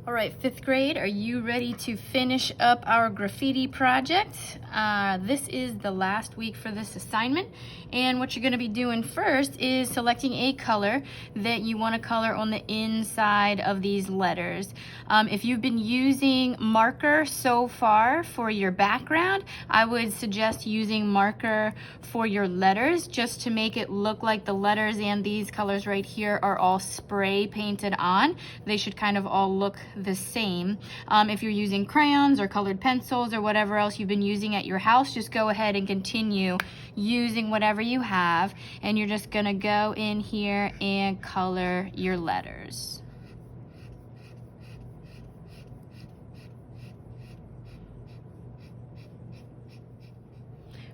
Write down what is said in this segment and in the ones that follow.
All right, fifth grade, are you ready to finish up our graffiti project? This is the last week for this assignment, and what you're going to be doing first is selecting a color that you want to color on the inside of these letters. If you've been using marker so far for your background, I would suggest using marker for your letters just to make it look like the letters and these colors right here are all spray painted on. They should kind of all look the same. If you're using crayons or colored pencils or whatever else you've been using at your house, just go ahead and continue using whatever you have, and you're just gonna go in here and color your letters.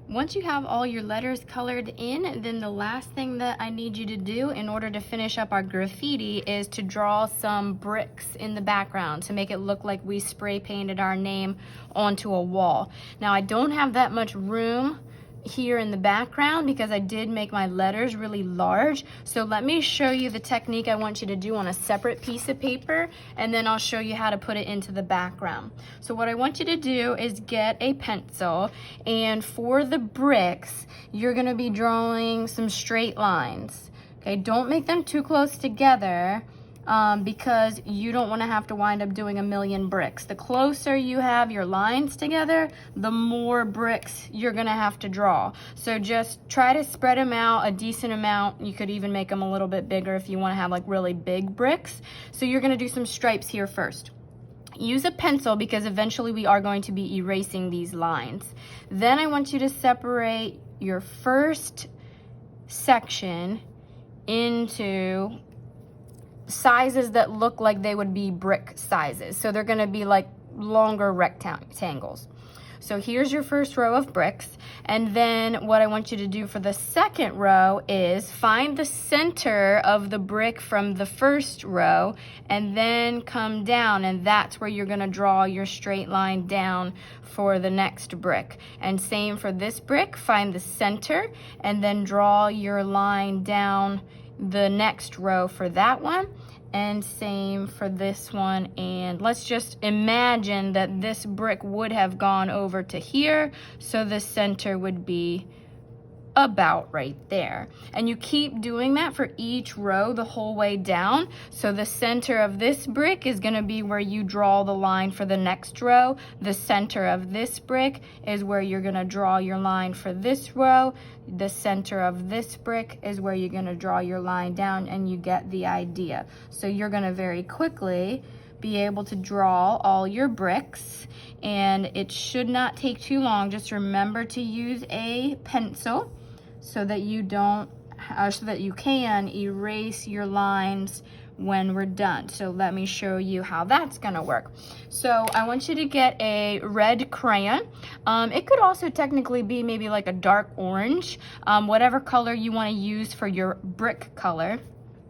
Once you have all your letters colored in, then the last thing that I need you to do in order to finish up our graffiti is to draw some bricks in the background to make it look like we spray painted our name onto a wall. Now, I don't have that much room here in the background because I did make my letters really large. So let me show you the technique I want you to do on a separate piece of paper, and then I'll show you how to put it into the background. So what I want you to do is get a pencil, and for the bricks, you're gonna be drawing some straight lines. Okay, don't make them too close together because you don't want to have to wind up doing a million bricks. The closer you have your lines together, the more bricks you're gonna have to draw. So just try to spread them out a decent amount. You could even make them a little bit bigger if you want to have like really big bricks. So you're gonna do some stripes here first. Use a pencil because eventually we are going to be erasing these lines. Then I want you to separate your first section into sizes that look like they would be brick sizes. So they're gonna be like longer rectangles. So here's your first row of bricks, and then what I want you to do for the second row is find the center of the brick from the first row and then come down, and that's where you're gonna draw your straight line down for the next brick. And same for this brick, find the center and then draw your line down the next row for that one, and same for this one. And let's just imagine that this brick would have gone over to here, so the center would be about right there. And you keep doing that for each row the whole way down. So the center of this brick is going to be where you draw the line for the next row. The center of this brick is where you're going to draw your line for this row. The center of this brick is where you're going to draw your line down, and you get the idea. So you're going to very quickly be able to draw all your bricks, and it should not take too long. Just remember to use a pencil so that you can erase your lines when we're done. So let me show you how that's gonna work. So I want you to get a red crayon. It could also technically be maybe like a dark orange, whatever color you want to use for your brick color.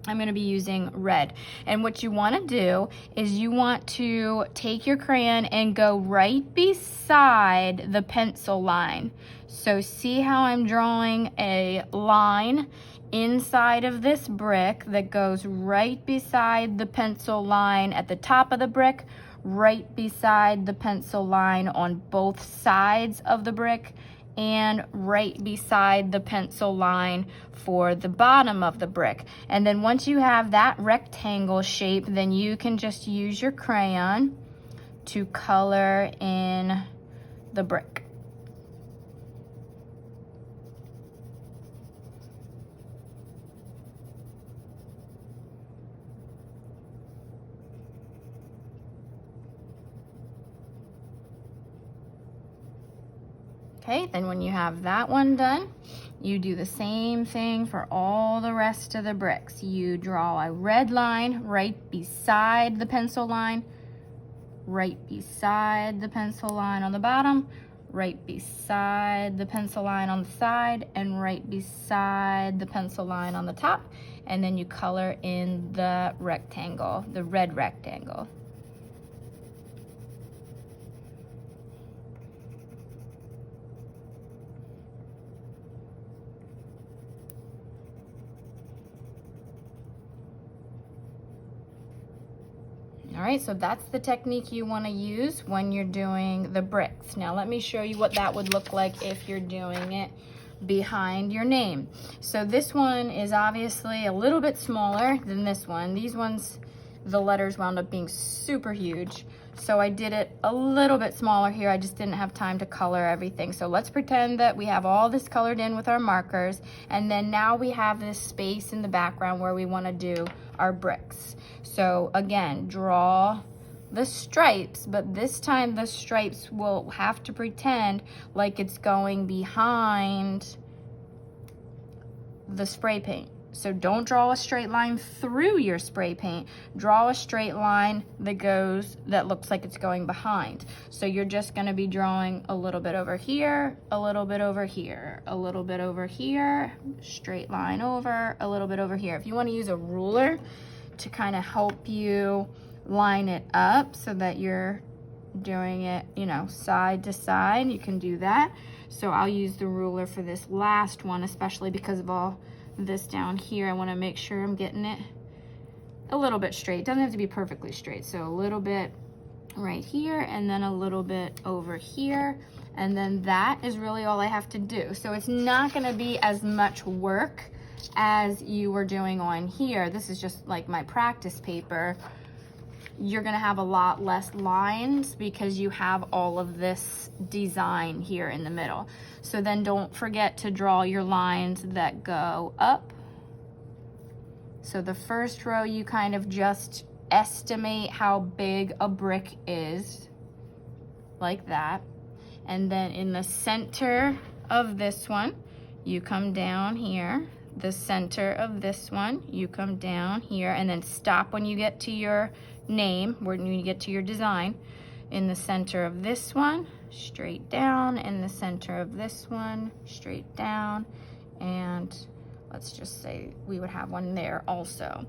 I'm going to be using red. And what you want to do is you want to take your crayon and go right beside the pencil line. So see how I'm drawing a line inside of this brick that goes right beside the pencil line at the top of the brick, right beside the pencil line on both sides of the brick, and right beside the pencil line for the bottom of the brick. And then once you have that rectangle shape, then you can just use your crayon to color in the brick. Okay, then when you have that one done, you do the same thing for all the rest of the bricks. You draw a red line right beside the pencil line, right beside the pencil line on the bottom, right beside the pencil line on the side, and right beside the pencil line on the top. And then you color in the rectangle, the red rectangle. All right, so that's the technique you want to use when you're doing the bricks. Now let me show you what that would look like if you're doing it behind your name. So this one is obviously a little bit smaller than this one. These ones, the letters wound up being super huge. So I did it a little bit smaller here. I just didn't have time to color everything. So let's pretend that we have all this colored in with our markers. And then now we have this space in the background where we want to do our bricks. So again, draw the stripes, but this time the stripes will have to pretend like it's going behind the spray paint. So don't draw a straight line through your spray paint. Draw a straight line that looks like it's going behind. So you're just gonna be drawing a little bit over here, a little bit over here, a little bit over here, straight line over, a little bit over here. If you wanna use a ruler to kind of help you line it up so that you're doing it, you know, side to side, you can do that. So I'll use the ruler for this last one, especially because of all this down here. I want to make sure I'm getting it a little bit straight. It doesn't have to be perfectly straight. So a little bit right here and then a little bit over here. And then that is really all I have to do. So it's not going to be as much work as you were doing on here. This is just like my practice paper. You're gonna have a lot less lines because you have all of this design here in the middle. So then don't forget to draw your lines that go up. So the first row, you kind of just estimate how big a brick is, like that. And then in the center of this one, you come down here. The center of this one, you come down here, and then stop when you get to your name, when you get to your design. In the center of this one, straight down. In the center of this one, straight down. And let's just say we would have one there also.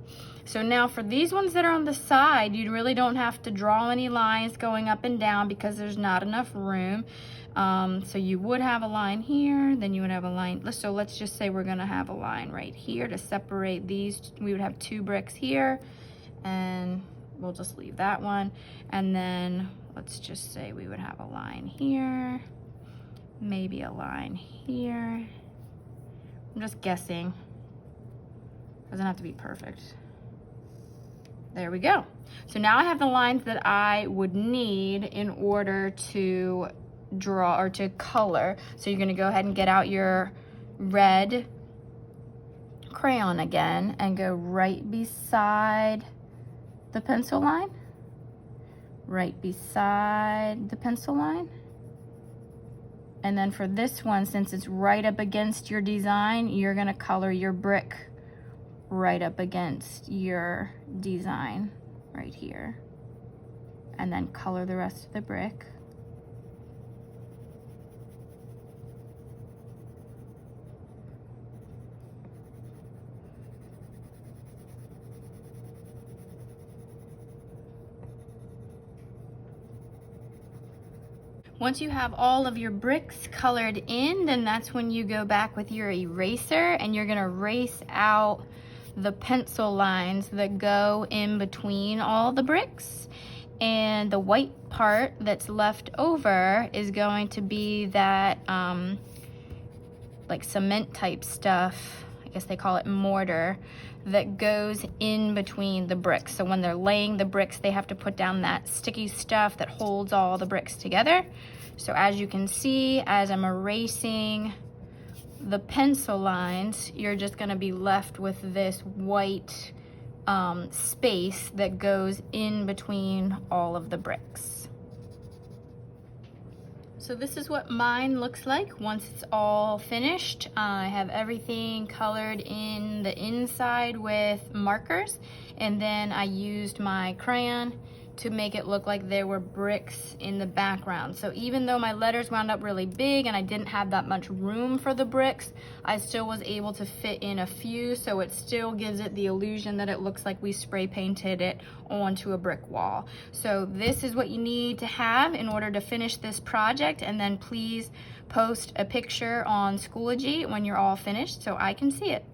So now for these ones that are on the side, you really don't have to draw any lines going up and down because there's not enough room. So you would have a line here, then you would have a line. So let's just say we're gonna have a line right here to separate these. We would have 2 bricks here, and we'll just leave that one. And then let's just say we would have a line here, maybe a line here. I'm just guessing. Doesn't have to be perfect. There we go. So now I have the lines that I would need in order to draw or to color. So you're gonna go ahead and get out your red crayon again and go right beside the pencil line, right beside the pencil line. And then for this one, since it's right up against your design, you're gonna color your brick right up against your design right here. And then color the rest of the brick. Once you have all of your bricks colored in, then that's when you go back with your eraser and you're gonna erase out the pencil lines that go in between all the bricks. And the white part that's left over is going to be that like cement type stuff, I guess they call it mortar, that goes in between the bricks. So when they're laying the bricks, they have to put down that sticky stuff that holds all the bricks together. So as you can see, as I'm erasing the pencil lines, you're just gonna be left with this white space that goes in between all of the bricks. So this is what mine looks like once it's all finished. I have everything colored in the inside with markers, and then I used my crayon to make it look like there were bricks in the background. So even though my letters wound up really big and I didn't have that much room for the bricks, I still was able to fit in a few, so it still gives it the illusion that it looks like we spray painted it onto a brick wall. So this is what you need to have in order to finish this project, and then please post a picture on Schoology when you're all finished so I can see it.